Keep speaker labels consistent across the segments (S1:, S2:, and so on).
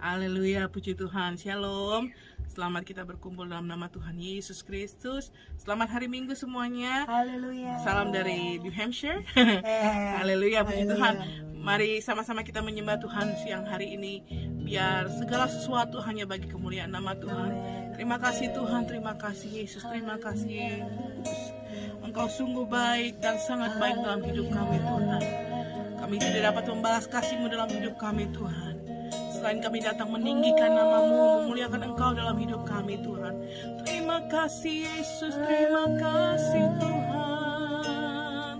S1: Haleluya, puji Tuhan. Shalom. Selamat kita berkumpul dalam nama Tuhan Yesus Kristus. Selamat hari Minggu semuanya.
S2: Haleluya.
S1: Salam dari New Hampshire. Haleluya, puji Tuhan. Mari sama-sama kita menyembah Tuhan siang hari ini. Biar segala sesuatu hanya bagi kemuliaan nama Tuhan. Terima kasih Tuhan, terima kasih Yesus, terima kasih Yesus. Engkau sungguh baik dan sangat baik dalam hidup kami Tuhan. Kami tidak dapat membalas kasih-Mu dalam hidup kami Tuhan. Selain kami datang meninggikan nama-Mu, memuliakan Engkau dalam hidup kami Tuhan. Terima kasih Yesus, terima kasih Tuhan.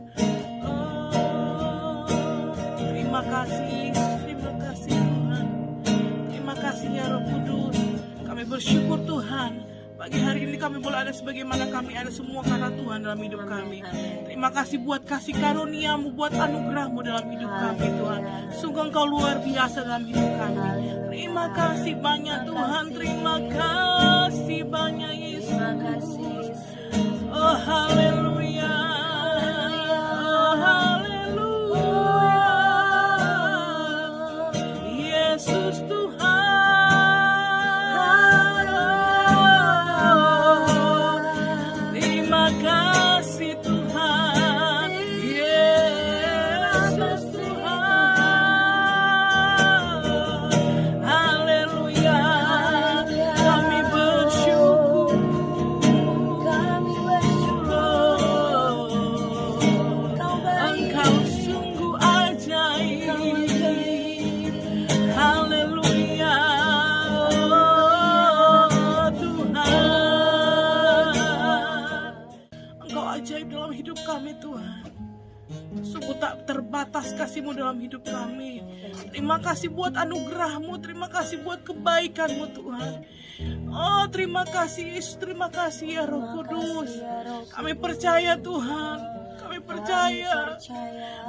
S1: Terima kasih Yesus, terima kasih Tuhan. Terima kasih ya Roh Kudus. Kami bersyukur Tuhan. Pagi hari ini kami boleh ada sebagaimana kami ada semua karena Tuhan dalam hidup kami. Terima kasih buat kasih karunia-Mu, buat anugerah-Mu dalam hidup kami Tuhan. Sungguh Engkau luar biasa dalam hidup kami. Terima kasih banyak Tuhan, terima kasih banyak Yesus. Oh haleluya, oh haleluya, Yesus Tuhan. Kami Tuhan, sungguh tak terbatas kasih-Mu dalam hidup kami. Terima kasih buat anugerah-Mu, terima kasih buat kebaikan-Mu Tuhan. Oh terima kasih Yesus, terima kasih ya Roh Kudus. Kami percaya Tuhan, kami percaya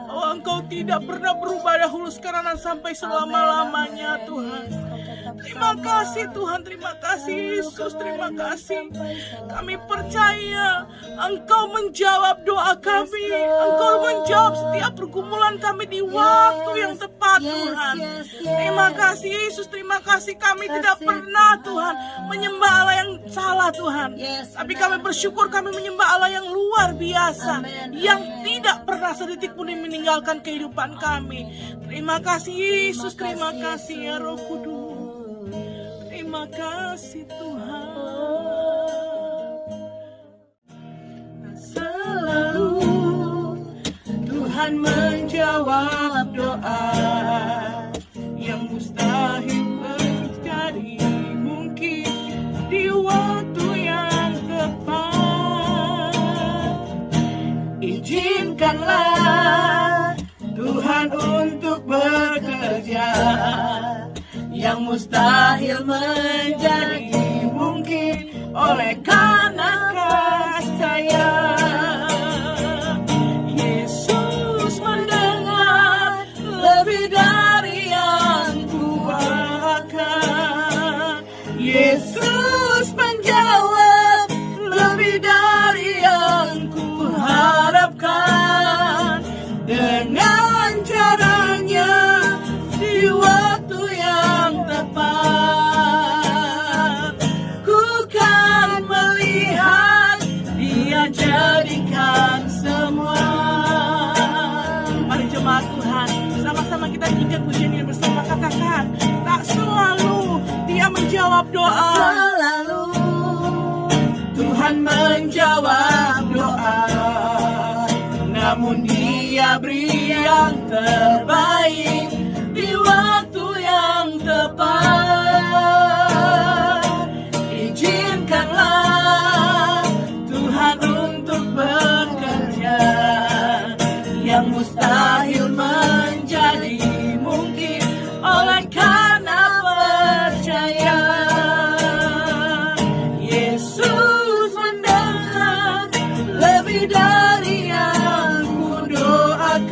S1: bahwa Engkau tidak pernah berubah dahulu, sekarang dan sampai selama-lamanya Tuhan. Terima kasih Tuhan, terima kasih Yesus, terima kasih. Kami percaya Engkau menjawab doa kami, Engkau menjawab setiap pergumulan kami di waktu yang tepat Tuhan. Terima kasih Yesus, terima kasih. Kami tidak pernah Tuhan menyembah Allah yang salah Tuhan, tapi kami bersyukur kami menyembah Allah yang luar biasa, yang tidak pernah sedetik pun meninggalkan kehidupan kami. Terima kasih Yesus, terima kasih ya Roh Kudus. Terima kasih Tuhan. Selalu Tuhan menjawab doa yang mustahil terjadi, mungkin di waktu yang tepat. Izinkanlah Tuhan untuk bekerja yang mustahil menjadi mungkin oleh karena kasih. Yesus mendengar lebih dari yang kuharapkan. Yesus menjawab lebih dari yang kuharapkan. Dengan caranya di waktu yang tepat, ku kan melihat Dia jadikan semua. Mari jemaat Tuhan, sama-sama kita ingat pujian ini bersama, katakan, tak selalu Dia menjawab doa. Selalu Tuhan menjawab doa, namun Dia beri yang terbaik di waktu yang tepat. Izinkanlah Tuhan untuk bekerja yang mustahil menjadi mungkin oleh karena percaya. Yesus mendengar lebih dari yang kudoakan.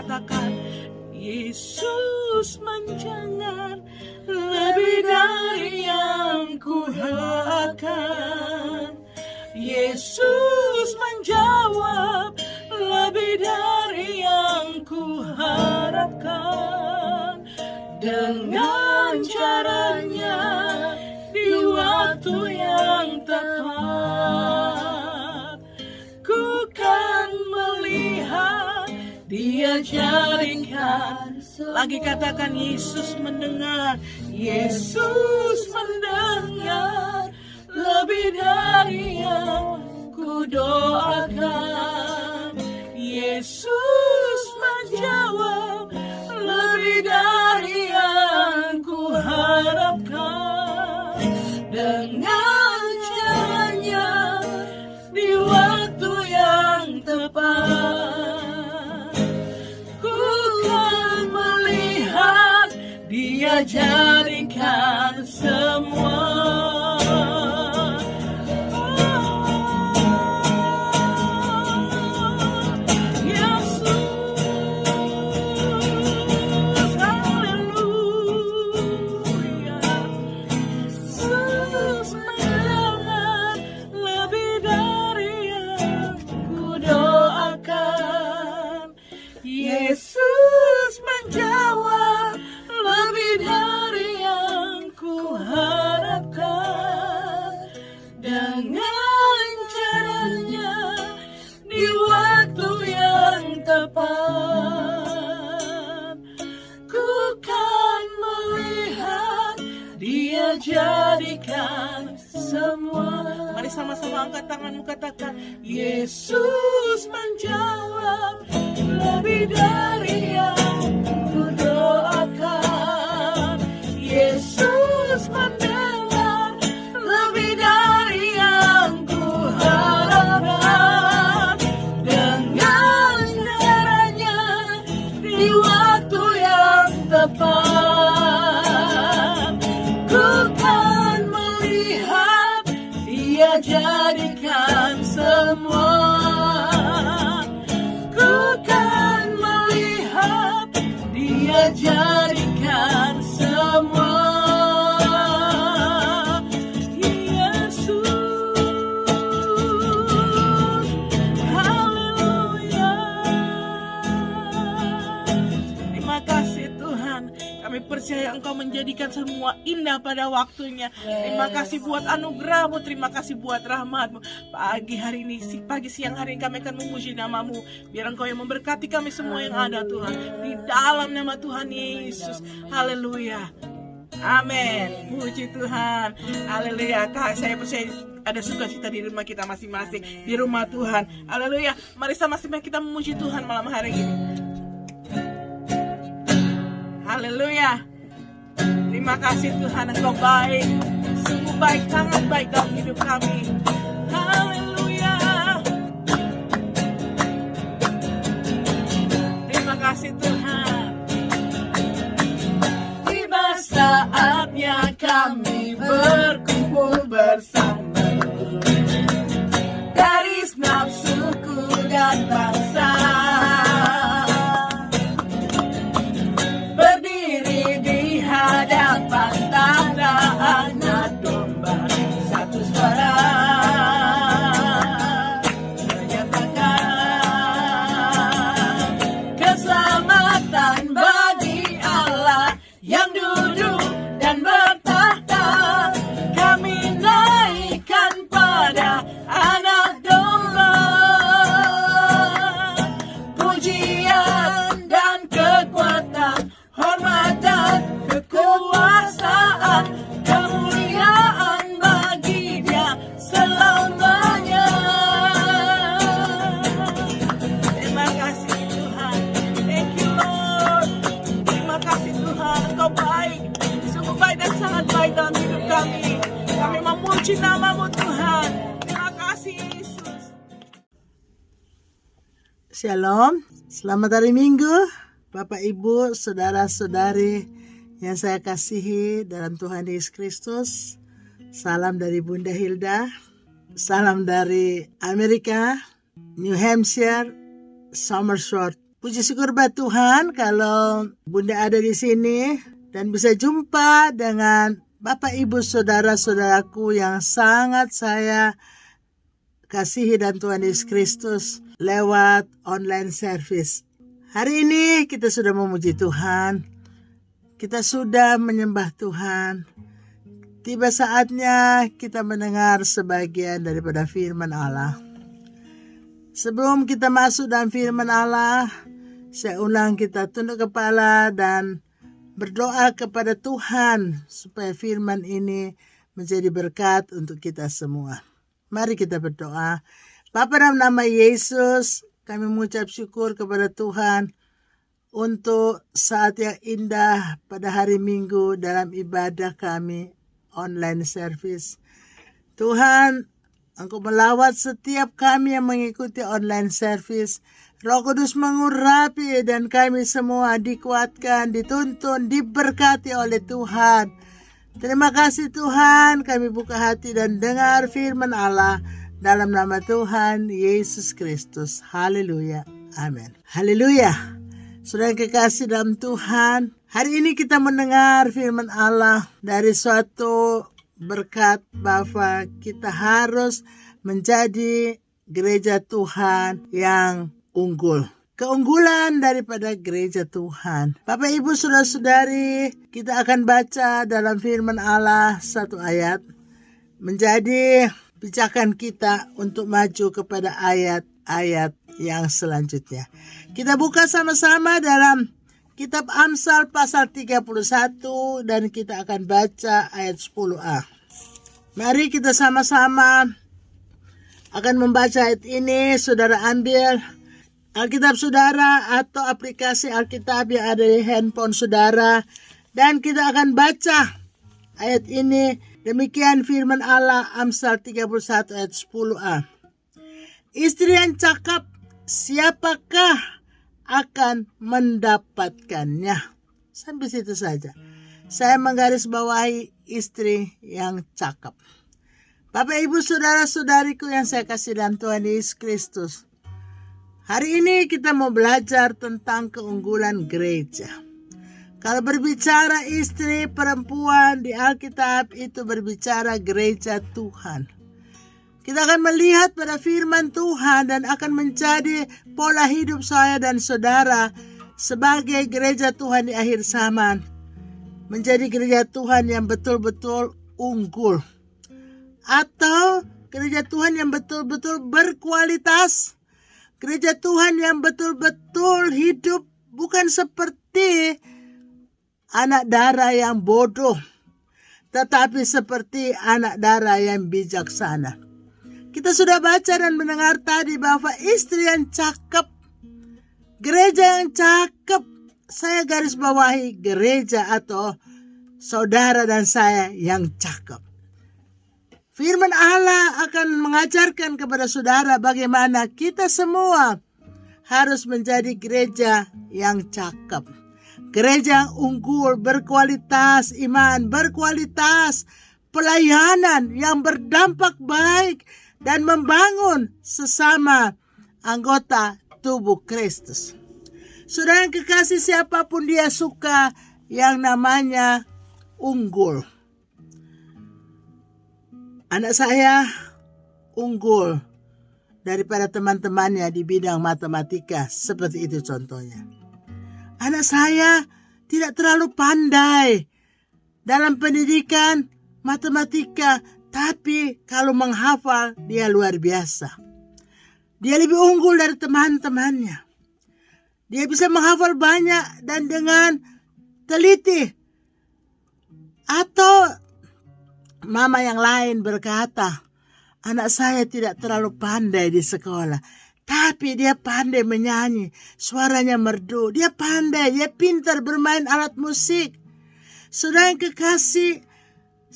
S1: katakan, Yesus menjangan lebih dari yang kuharapkan. Yesus menjawab lebih dari yang kuharapkan. Dengan caranya di waktu yang tepat, ku kan melihat Dia jadikan. Lagi katakan, Yesus mendengar. Yesus mendengar lebih dari yang ku doakan. Yesus menjawab lebih dari yang ku harapkan. Dengan caranya di waktu yang tepat, ku kan melihat Dia jadikan semua. Yesus menjawab lebih dari yang ku harapkan. Dengan caranya di waktu yang tepat, ku kan melihat Dia jadikan semua. Mari sama-sama angkat tanganmu, katakan, Yesus menjawab lebih dari yang ku doakan. Yesus mendengar lebih dari yang ku harapkan. Dengan caranya di waktu yang tepat, ku kan melihat Dia jadikan semua. Dia jadikan semua. Yesus, haleluya. Terima kasih Tuhan. Kami percaya Engkau menjadikan semua indah pada waktunya. Terima kasih buat anugerah-Mu, terima kasih buat rahmat-Mu. Pagi hari ini, pagi siang hari ini kami akan memuji nama-Mu. Biar Engkau yang memberkati kami semua yang ada Tuhan. Di dalam nama Tuhan Yesus. Haleluya. Amin. Puji Tuhan. Haleluya. Saya percaya ada sukacita di rumah kita masing-masing. Di rumah Tuhan. Haleluya. Mari sama-sama kita memuji Tuhan malam hari ini. Haleluya. Terima kasih Tuhan, Engkau baik. Sungguh baik, sangat baik dalam hidup kami. Haleluya. Terima kasih Tuhan. Tiba saatnya kami berkumpul bersama. Garis nafsuku dan bangsa berdiri di hadapan tanda anak domba, satu suara menyatakan keselamatan bagi Allah yang duduk dan bertahta. Kami naikkan pada anak domba pujian dan kekuatan, hormat dan kekuasaan, kemuliaan bagi Dia selamanya. Terima kasih Tuhan. Thank you Lord. Terima kasih Tuhan, Engkau baik. Sungguh baik dan sangat baik dalam hidup kami. Kami memuji nama-Mu Tuhan. Terima kasih Yesus.
S2: Shalom, selamat hari Minggu, Bapak Ibu, Saudara-saudari yang saya kasihi dalam Tuhan Yesus Kristus. Salam dari Bunda Hilda, salam dari Amerika, New Hampshire, Somerset, Puji syukur buat Tuhan kalau Bunda ada di sini dan bisa jumpa dengan Bapak Ibu saudara-saudaraku yang sangat saya kasihi dan Tuhan Yesus Kristus lewat online service. Hari ini kita sudah memuji Tuhan, kita sudah menyembah Tuhan. Tiba saatnya kita mendengar sebagian daripada firman Allah. Sebelum kita masuk dalam firman Allah, saya ulang kita tunduk kepala dan berdoa kepada Tuhan supaya firman ini menjadi berkat untuk kita semua. Mari kita berdoa. Bapa, dalam nama Yesus, kami mengucap syukur kepada Tuhan untuk saat yang indah pada hari Minggu dalam ibadah kami online service. Tuhan, Engkau melawat setiap kami yang mengikuti online service. Roh Kudus mengurapi dan kami semua dikuatkan, dituntun, diberkati oleh Tuhan. Terima kasih Tuhan, kami buka hati dan dengar firman Allah dalam nama Tuhan Yesus Kristus. Haleluya. Amin. Haleluya. Saudara yang kekasih dalam Tuhan, hari ini kita mendengar firman Allah dari suatu berkat bahwa kita harus menjadi gereja Tuhan yang unggul. Keunggulan daripada gereja Tuhan. Bapak Ibu saudara-saudari, kita akan baca dalam firman Allah satu ayat. Menjadi pijakan kita untuk maju kepada ayat-ayat yang selanjutnya. Kita buka sama-sama dalam Kitab Amsal pasal 31 dan kita akan baca ayat 10a. Mari kita sama-sama akan membaca ayat ini. Saudara ambil Alkitab saudara atau aplikasi Alkitab yang ada di handphone saudara. Dan kita akan baca ayat ini. Demikian firman Allah Amsal 31 ayat 10a. Istri yang cakap, siapakah akan mendapatkannya? Sampai situ saja. Saya menggarisbawahi istri yang cakap. Bapak Ibu saudara-saudariku yang saya kasih dalam Tuhan Yesus Kristus. Hari ini kita mau belajar tentang keunggulan gereja. Kalau berbicara istri perempuan di Alkitab itu berbicara gereja Tuhan. Kita akan melihat pada firman Tuhan dan akan menjadi pola hidup saya dan saudara sebagai gereja Tuhan di akhir zaman. Menjadi gereja Tuhan yang betul-betul unggul. Atau gereja Tuhan yang betul-betul berkualitas. Gereja Tuhan yang betul-betul hidup bukan seperti anak darah yang bodoh. Tetapi seperti anak darah yang bijaksana. Kita sudah baca dan mendengar tadi bahwa istri yang cakep, gereja yang cakep, saya garis bawahi gereja atau saudara dan saya yang cakep. Firman Allah akan mengajarkan kepada saudara bagaimana kita semua harus menjadi gereja yang cakep. Gereja yang unggul, berkualitas iman, berkualitas pelayanan yang berdampak baik dan membangun sesama anggota tubuh Kristus. Saudara yang kekasih, siapapun dia suka yang namanya unggul. Anak saya unggul daripada teman-temannya di bidang matematika, seperti itu contohnya. Anak saya tidak terlalu pandai dalam pendidikan matematika, tapi kalau menghafal dia luar biasa. Dia lebih unggul dari teman-temannya. Dia bisa menghafal banyak dan dengan teliti. Atau mama yang lain berkata, anak saya tidak terlalu pandai di sekolah, tapi dia pandai menyanyi, suaranya merdu, dia pandai, dia pintar bermain alat musik. Saudara yang kekasih,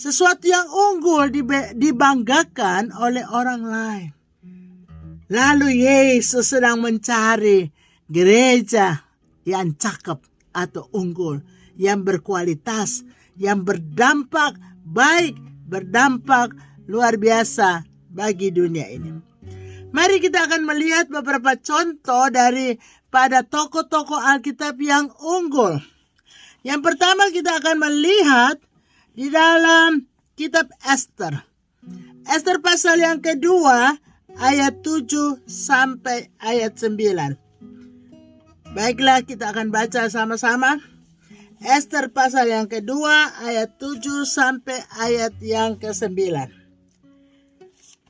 S2: sesuatu yang unggul dibanggakan oleh orang lain. Lalu Yesus sedang mencari gereja yang cakep atau unggul, yang berkualitas, yang berdampak baik, berdampak luar biasa bagi dunia ini. Mari kita akan melihat beberapa contoh daripada tokoh-tokoh Alkitab yang unggul. Yang pertama kita akan melihat di dalam kitab Esther. Esther pasal yang kedua ayat 7 sampai ayat 9. Baiklah, kita akan baca sama-sama. Esther pasal yang kedua ayat 7 sampai ayat yang ke-9.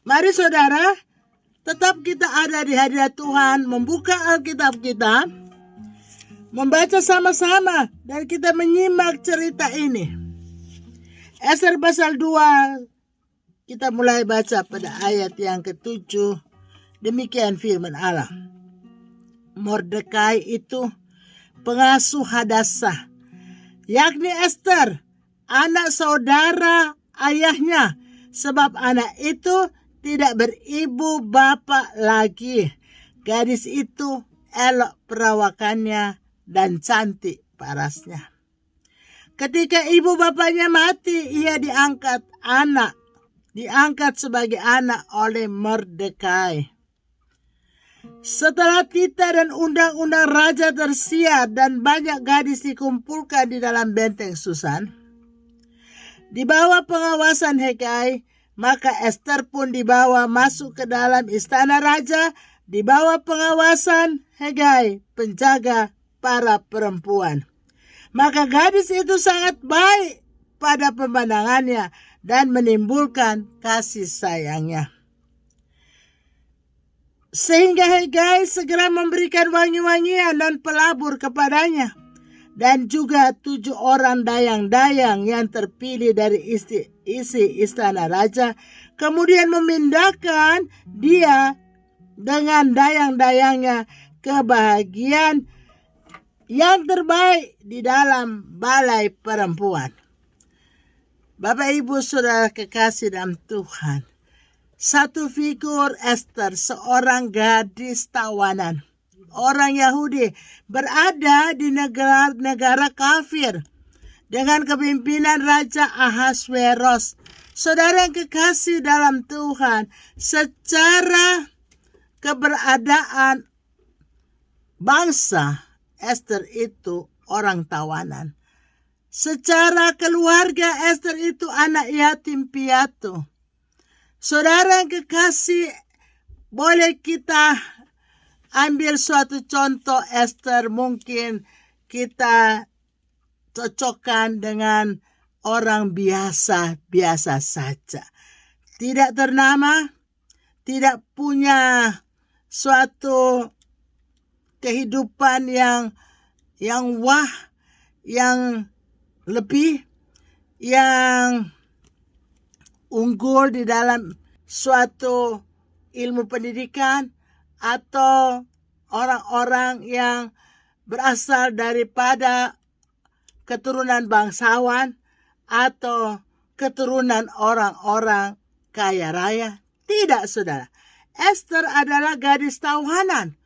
S2: Mari saudara, tetap kita ada di hadirat Tuhan, membuka Alkitab kita, membaca sama-sama, dan kita menyimak cerita ini. Esther pasal 2, kita mulai baca pada ayat yang ke-7. Demikian firman Allah. Mordekai itu pengasuh Hadassah, yakni Esther, anak saudara ayahnya, sebab anak itu tidak beribu bapa lagi. Gadis itu elok perawakannya dan cantik parasnya. Ketika ibu bapanya mati, ia diangkat sebagai anak oleh Mordekai. Setelah titah dan undang-undang raja tersiar dan banyak gadis dikumpulkan di dalam benteng Susan, di bawah pengawasan Hegai, maka Esther pun dibawa masuk ke dalam istana raja di bawah pengawasan Hegai, penjaga para perempuan. Maka gadis itu sangat baik pada pemandangannya dan menimbulkan kasih sayangnya. Sehingga Hegai segera memberikan wangi-wangian dan pelabur kepadanya, dan juga 7 orang dayang-dayang yang terpilih dari isi istana raja, kemudian memindahkan dia dengan dayang-dayangnya ke bagian yang terbaik di dalam balai perempuan. Bapak Ibu Saudara kekasih dalam Tuhan, satu figur Esther, seorang gadis tawanan, orang Yahudi, berada di negara kafir dengan kepimpinan Raja Ahasveros. Saudara yang kekasih dalam Tuhan, secara keberadaan bangsa, Esther itu orang tawanan. Secara keluarga, Esther itu anak yatim piatu. Saudara yang kekasih, boleh kita ambil suatu contoh Esther, mungkin kita cocokkan dengan orang biasa-biasa saja. Tidak ternama, tidak punya suatu kehidupan yang wah, yang lebih, yang unggul di dalam suatu ilmu pendidikan, atau orang-orang yang berasal daripada keturunan bangsawan atau keturunan orang-orang kaya raya. Tidak, saudara. Esther adalah gadis tawanan,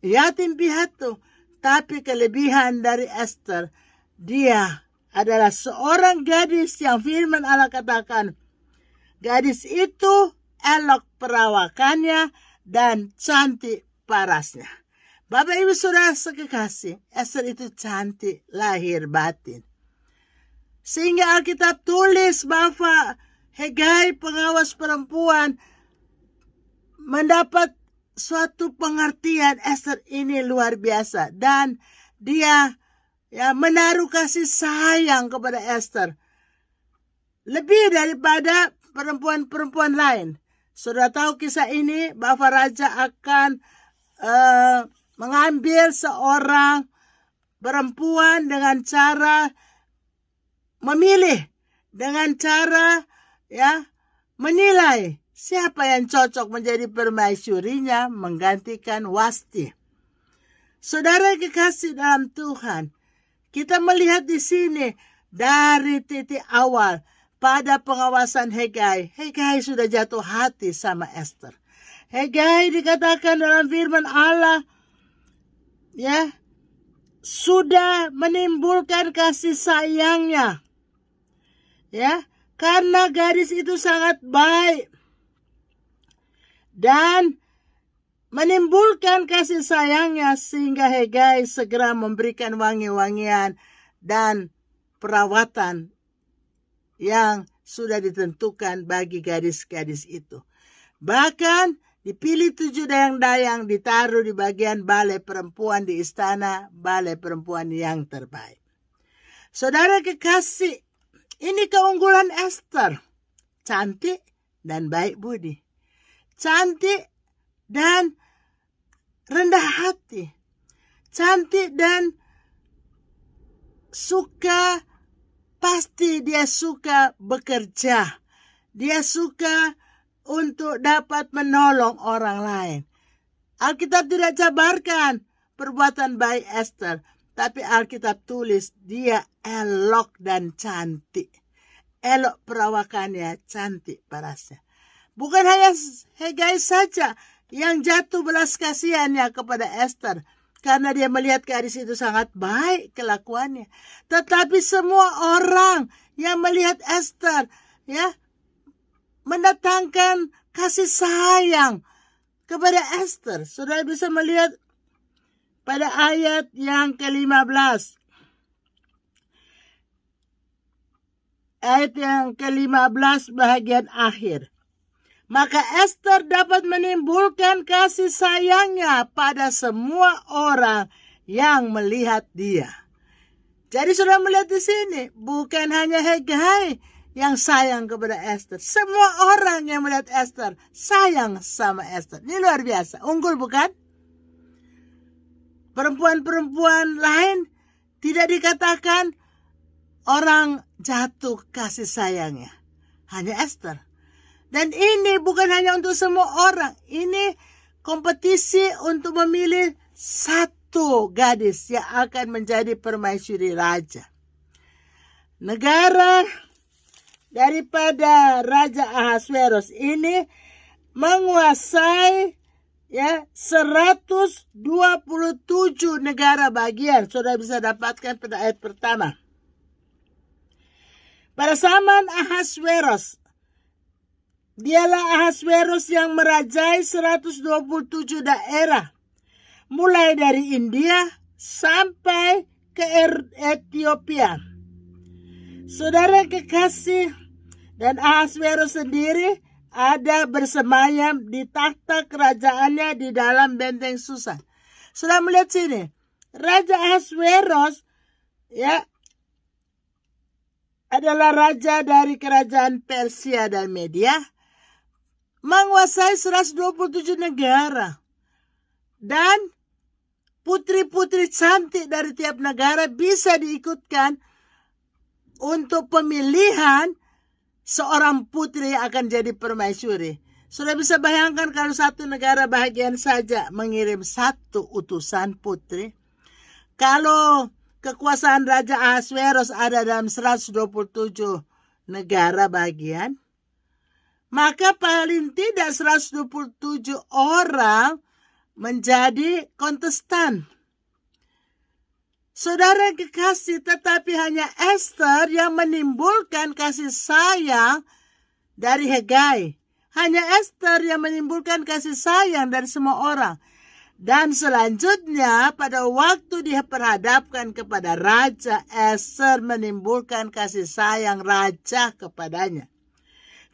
S2: yatim piatu, tapi kelebihan dari Esther, dia adalah seorang gadis yang firman Allah katakan, gadis itu elok perawakannya dan cantik parasnya. Bapak Ibu Saudara sekekasih, Esther itu cantik lahir batin. Sehingga Alkitab tulis bahwa Hegai, pengawas perempuan, mendapat suatu pengertian Esther ini luar biasa. Dan dia menaruh kasih sayang kepada Esther lebih daripada perempuan-perempuan lain. Sudah tahu kisah ini bahwa raja akan mengambil seorang perempuan dengan cara memilih, dengan cara menilai siapa yang cocok menjadi permaisurinya, menggantikan Wasti. Saudara kekasih dalam Tuhan, kita melihat di sini dari titik awal pada pengawasan Hegai. Hegai sudah jatuh hati sama Esther. Hegai dikatakan dalam firman Allah, sudah menimbulkan kasih sayangnya. Karena gadis itu sangat baik. Dan menimbulkan kasih sayangnya sehingga Hegai segera memberikan wangi-wangian dan perawatan yang sudah ditentukan bagi gadis-gadis itu. Bahkan dipilih 7 dayang-dayang ditaruh di bagian balai perempuan di istana balai perempuan yang terbaik. Saudara kekasih, ini keunggulan Esther. Cantik dan baik budi. Cantik dan rendah hati. Cantik dan pasti dia suka bekerja. Dia suka untuk dapat menolong orang lain. Alkitab tidak jabarkan perbuatan baik Esther, tapi Alkitab tulis dia elok dan cantik. Elok perawakannya, cantik parasnya. Bukan hanya Hegai saja yang jatuh belas kasihannya kepada Esther, karena dia melihat gadis itu sangat baik kelakuannya. Tetapi semua orang yang melihat Esther, mendatangkan kasih sayang kepada Esther. Saudara bisa melihat pada ayat yang ke-15. Ayat yang ke-15 bagian akhir. Maka Esther dapat menimbulkan kasih sayangnya pada semua orang yang melihat dia. Jadi sudah melihat di sini, bukan hanya Hegai yang sayang kepada Esther. Semua orang yang melihat Esther sayang sama Esther. Ini luar biasa. Unggul bukan? Perempuan-perempuan lain tidak dikatakan orang jatuh kasih sayangnya. Hanya Esther. Dan ini bukan hanya untuk semua orang. Ini kompetisi untuk memilih satu gadis yang akan menjadi permaisuri raja. Negara daripada Raja Ahasveros ini menguasai 127 negara bagian. Saudara bisa dapatkan pada ayat pertama. Pada zaman Ahasveros, dialah Ahasveros yang merajai 127 daerah, mulai dari India sampai ke Ethiopia. Saudara kekasih, dan Ahasveros sendiri ada bersemayam di takhta kerajaannya di dalam benteng Susan. Sudah melihat sini, Raja Ahasveros adalah raja dari kerajaan Persia dan Media, menguasai 127 negara. Dan putri-putri cantik dari tiap negara bisa diikutkan untuk pemilihan seorang putri yang akan jadi permaisuri. Sudah bisa bayangkan kalau satu negara bahagian saja mengirim satu utusan putri. Kalau kekuasaan Raja Ahasveros ada dalam 127 negara bagian, maka paling tidak 127 orang menjadi kontestan. Saudara kekasih, tetapi hanya Esther yang menimbulkan kasih sayang dari Hegai. Hanya Esther yang menimbulkan kasih sayang dari semua orang. Dan selanjutnya pada waktu diperhadapkan kepada raja, Esther menimbulkan kasih sayang raja kepadanya.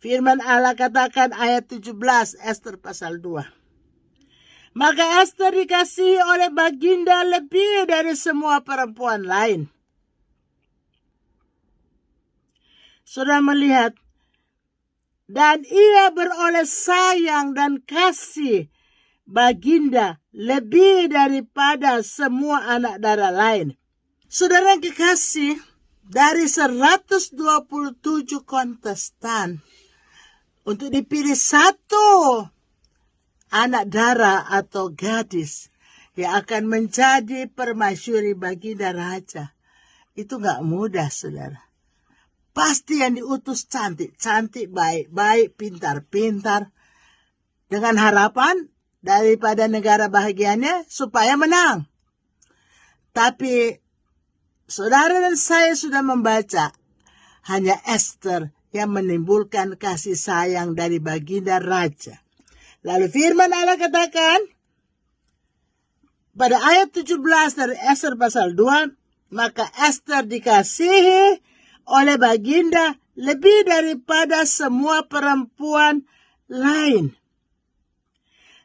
S2: Firman Allah katakan ayat 17 Esther pasal 2. Maka Esther dikasihi oleh baginda lebih dari semua perempuan lain. Sudah melihat, dan ia beroleh sayang dan kasih baginda lebih daripada semua anak darah lain. Saudara kekasih, dari 127 kontestan, untuk dipilih satu anak darah atau gadis yang akan menjadi permaisuri baginda raja, itu gak mudah, saudara. Pasti yang diutus cantik, baik, pintar, dengan harapan daripada negara bahagiannya supaya menang. Tapi saudara dan saya sudah membaca, hanya Esther yang menimbulkan kasih sayang dari baginda raja. Lalu firman Allah katakan pada ayat 17 dari Ester pasal 2, maka Ester dikasihi oleh Baginda lebih daripada semua perempuan lain.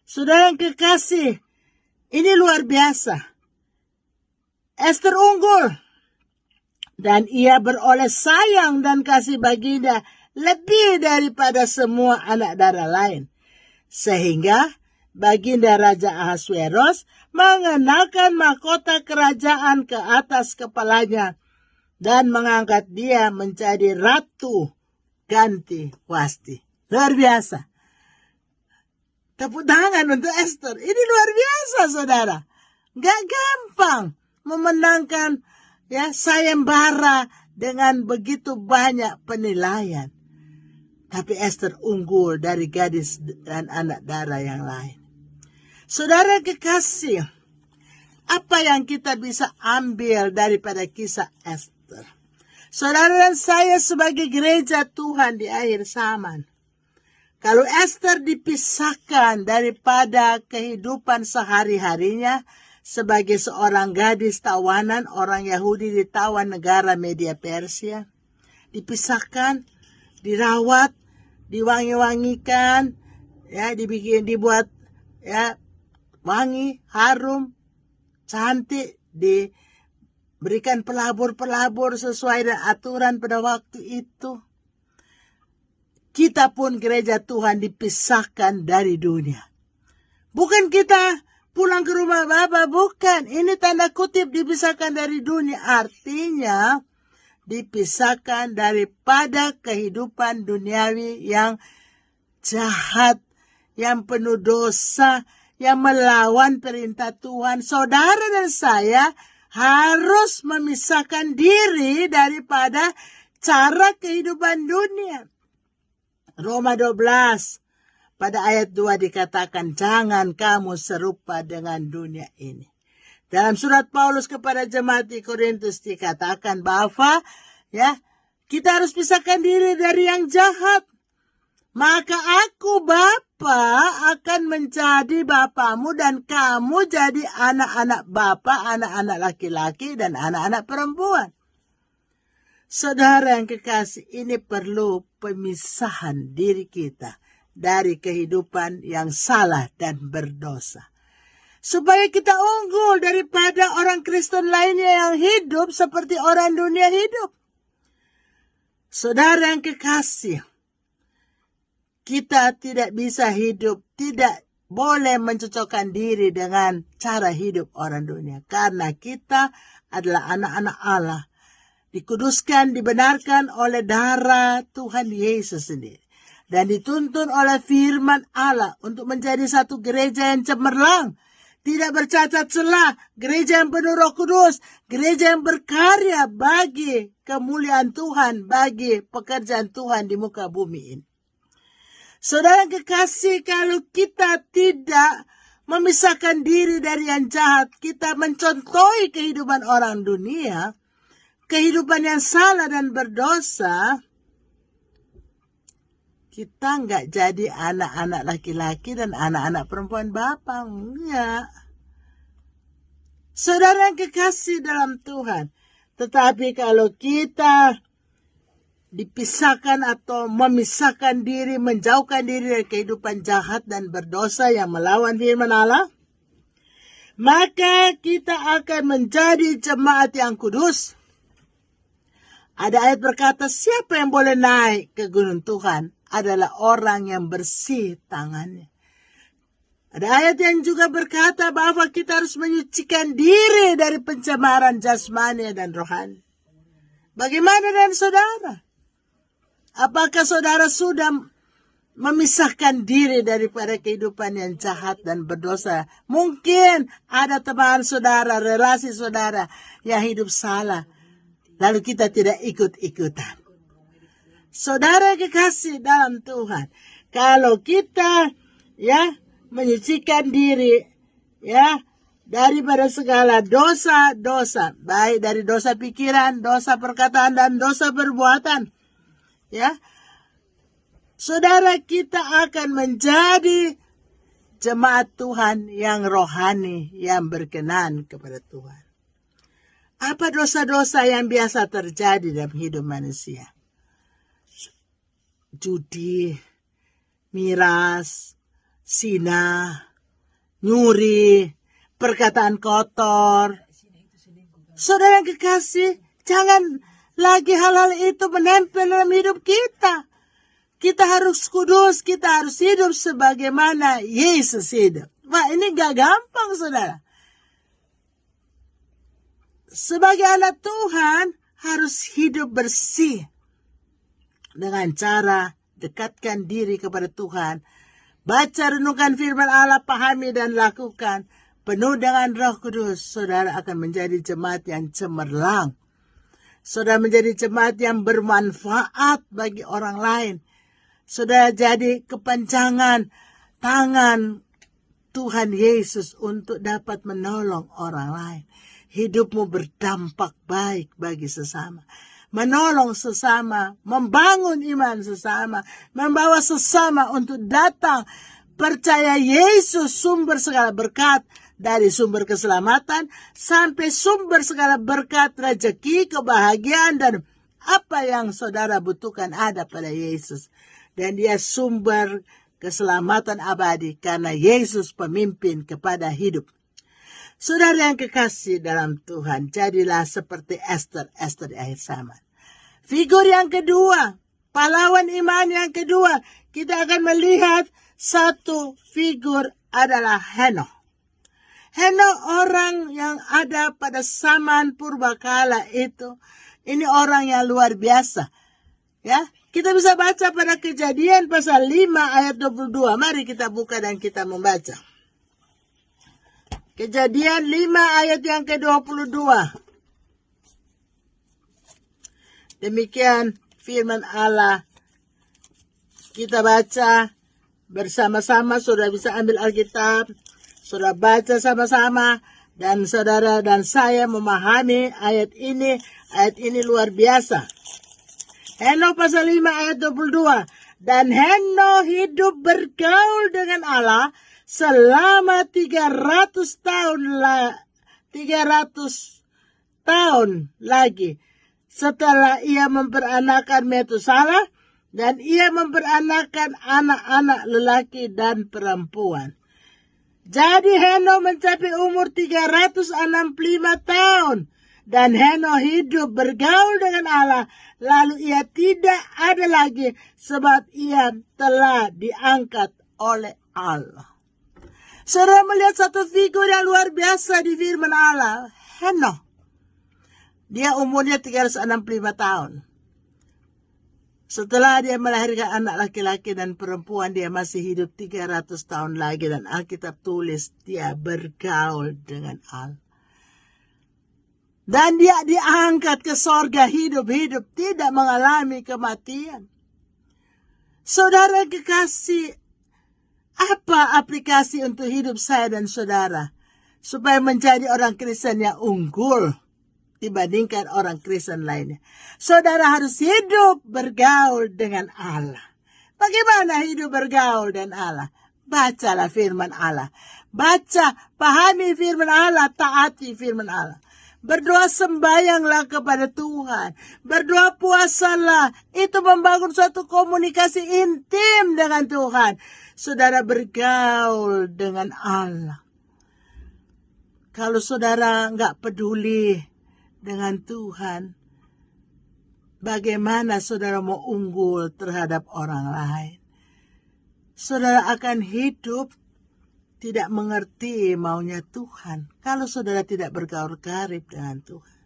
S2: Saudara yang kekasih, ini luar biasa. Ester unggul dan ia beroleh sayang dan kasih Baginda lebih daripada semua anak darah lain. Sehingga Baginda Raja Ahasveros mengenakan mahkota kerajaan ke atas kepalanya dan mengangkat dia menjadi ratu ganti Wasti. Luar biasa. Tepuk tangan untuk Ester. Ini luar biasa, saudara. Gak gampang memenangkan sayembara dengan begitu banyak penilaian. Tapi Ester unggul dari gadis dan anak darah yang lain. Saudara kekasih, apa yang kita bisa ambil daripada kisah Ester? Saudara dan saya sebagai gereja Tuhan di akhir zaman, kalau Ester dipisahkan daripada kehidupan sehari-harinya sebagai seorang gadis tawanan, orang Yahudi ditawan negara Media Persia, dipisahkan, dirawat, diwangi-wangikan, dibuat wangi, harum, cantik, diberikan pelabur-pelabur sesuai dengan aturan pada waktu itu. Kita pun gereja Tuhan dipisahkan dari dunia. Bukan kita pulang ke rumah Bapa, bukan. Ini tanda kutip dipisahkan dari dunia. Artinya dipisahkan daripada kehidupan duniawi yang jahat, yang penuh dosa, yang melawan perintah Tuhan. Saudara dan saya harus memisahkan diri daripada cara kehidupan dunia. Roma 12 pada ayat 2 dikatakan, jangan kamu serupa dengan dunia ini. Dalam surat Paulus kepada jemaat di Korintus dikatakan bahwa kita harus pisahkan diri dari yang jahat. Maka aku Bapa akan menjadi bapamu dan kamu jadi anak-anak Bapa, anak-anak laki-laki dan anak-anak perempuan. Saudara yang kekasih, ini perlu pemisahan diri kita dari kehidupan yang salah dan berdosa. Supaya kita unggul daripada orang Kristen lainnya yang hidup seperti orang dunia hidup. Saudara yang kekasih, kita tidak bisa hidup, tidak boleh mencocokkan diri dengan cara hidup orang dunia. Karena kita adalah anak-anak Allah. Dikuduskan, dibenarkan oleh darah Tuhan Yesus sendiri. Dan dituntun oleh firman Allah untuk menjadi satu gereja yang cemerlang. Tidak bercacat celah, gereja yang penuh Roh Kudus, gereja yang berkarya bagi kemuliaan Tuhan, bagi pekerjaan Tuhan di muka bumi ini. Saudara kekasih, kalau kita tidak memisahkan diri dari yang jahat, kita mencontohi kehidupan orang dunia, kehidupan yang salah dan berdosa, kita nggak jadi anak-anak laki-laki dan anak-anak perempuan Bapa. Enggak. Saudara yang kekasih dalam Tuhan. Tetapi kalau kita dipisahkan atau memisahkan diri, menjauhkan diri dari kehidupan jahat dan berdosa yang melawan firman Allah, maka kita akan menjadi jemaat yang kudus. Ada ayat berkata, siapa yang boleh naik ke gunung Tuhan adalah orang yang bersih tangannya. Ada ayat yang juga berkata bahwa kita harus menyucikan diri dari pencemaran jasmani dan rohani. Bagaimana dengan saudara? Apakah saudara sudah memisahkan diri daripada kehidupan yang jahat dan berdosa? Mungkin ada teman saudara, relasi saudara yang hidup salah. Lalu kita tidak ikut-ikutan. Saudara kekasih dalam Tuhan, kalau kita menyucikan diri daripada segala dosa-dosa, baik dari dosa pikiran, dosa perkataan dan dosa perbuatan, saudara, kita akan menjadi jemaat Tuhan yang rohani, yang berkenan kepada Tuhan. Apa dosa-dosa yang biasa terjadi dalam hidup manusia? Judi, miras, zina, nyuri, perkataan kotor. Saudara yang kekasih, jangan lagi hal-hal itu menempel dalam hidup kita. Kita harus kudus, kita harus hidup sebagaimana Yesus hidup. Wah, ini gak gampang, saudara. Sebagai anak Tuhan, harus hidup bersih. Dengan cara dekatkan diri kepada Tuhan. Baca, renungkan firman Allah, pahami dan lakukan. Penuh dengan Roh Kudus, saudara akan menjadi jemaat yang cemerlang. Saudara menjadi jemaat yang bermanfaat bagi orang lain. Saudara jadi kepanjangan tangan Tuhan Yesus untuk dapat menolong orang lain. Hidupmu berdampak baik bagi sesama. Menolong sesama, membangun iman sesama, membawa sesama untuk datang percaya Yesus sumber segala berkat. Dari sumber keselamatan sampai sumber segala berkat, rezeki, kebahagiaan, dan apa yang saudara butuhkan ada pada Yesus. Dan dia sumber keselamatan abadi karena Yesus pemimpin kepada hidup. Saudara yang kekasih dalam Tuhan, jadilah seperti Esther di akhir zaman. Figur yang kedua, pahlawan iman yang kedua, kita akan melihat satu figur adalah Henokh. Henokh orang yang ada pada zaman purbakala itu. Ini orang yang luar biasa. Ya, kita bisa baca pada Kejadian pasal 5 ayat 22. Mari kita buka dan kita membaca. Kejadian 5 ayat yang ke-22. Demikian firman Allah. Kita baca bersama-sama, saudara bisa ambil Alkitab. Saudara baca sama-sama dan saudara dan saya memahami ayat ini luar biasa. Henokh pasal 5 ayat 22. Dan Henokh hidup bergaul dengan Allah selama 300 tahun lagi. Setelah ia memperanakan Metusalah dan ia memperanakan anak-anak lelaki dan perempuan. Jadi Henokh mencapai umur 365 tahun. Dan Henokh hidup bergaul dengan Allah. Lalu ia tidak ada lagi sebab ia telah diangkat oleh Allah. Saudara melihat satu figur yang luar biasa di firman Allah. Henokh. Dia umurnya 365 tahun. Setelah dia melahirkan anak laki-laki dan perempuan, dia masih hidup 300 tahun lagi. Dan Alkitab tulis dia bergaul dengan Allah. Dan dia diangkat ke sorga hidup-hidup, tidak mengalami kematian. Saudara kekasih, apa aplikasi untuk hidup saya dan saudara? Supaya menjadi orang Kristen yang unggul dibandingkan orang Kristen lainnya. Saudara harus hidup bergaul dengan Allah. Bagaimana hidup bergaul dengan Allah? Bacalah firman Allah. Baca, pahami firman Allah, taati firman Allah. Berdoa sembayanglah kepada Tuhan. Berdoa puasalah. Itu membangun suatu komunikasi intim dengan Tuhan. Saudara bergaul dengan Allah. Kalau saudara nggak peduli dengan Tuhan, bagaimana saudara mau unggul terhadap orang lain? Saudara akan hidup tidak mengerti maunya Tuhan kalau saudara tidak bergaul karib dengan Tuhan.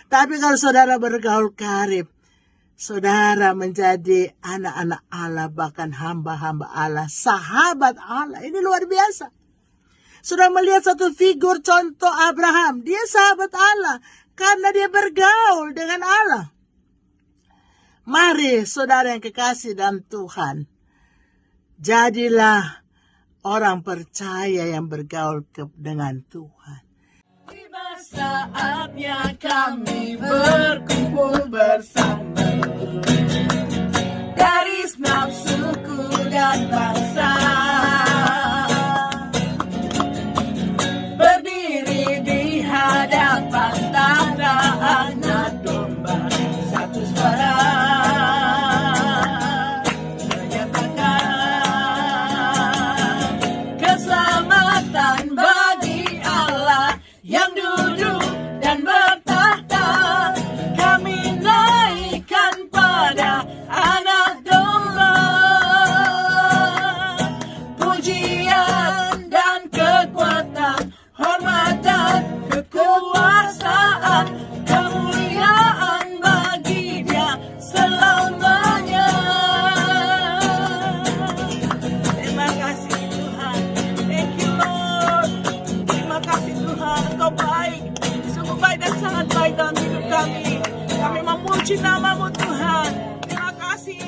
S2: Tapi kalau saudara bergaul karib, saudara menjadi anak-anak Allah, bahkan hamba-hamba Allah, sahabat Allah. Ini luar biasa. Saudara melihat satu figur contoh Abraham. Dia sahabat Allah karena dia bergaul dengan Allah. Mari saudara yang kekasih dalam Tuhan, jadilah orang percaya yang bergaul dengan Tuhan.
S1: Tiba saatnya kami berkumpul bersama, garis nafsuku dan bangsa. Puji namamu Tuhan. Terima kasih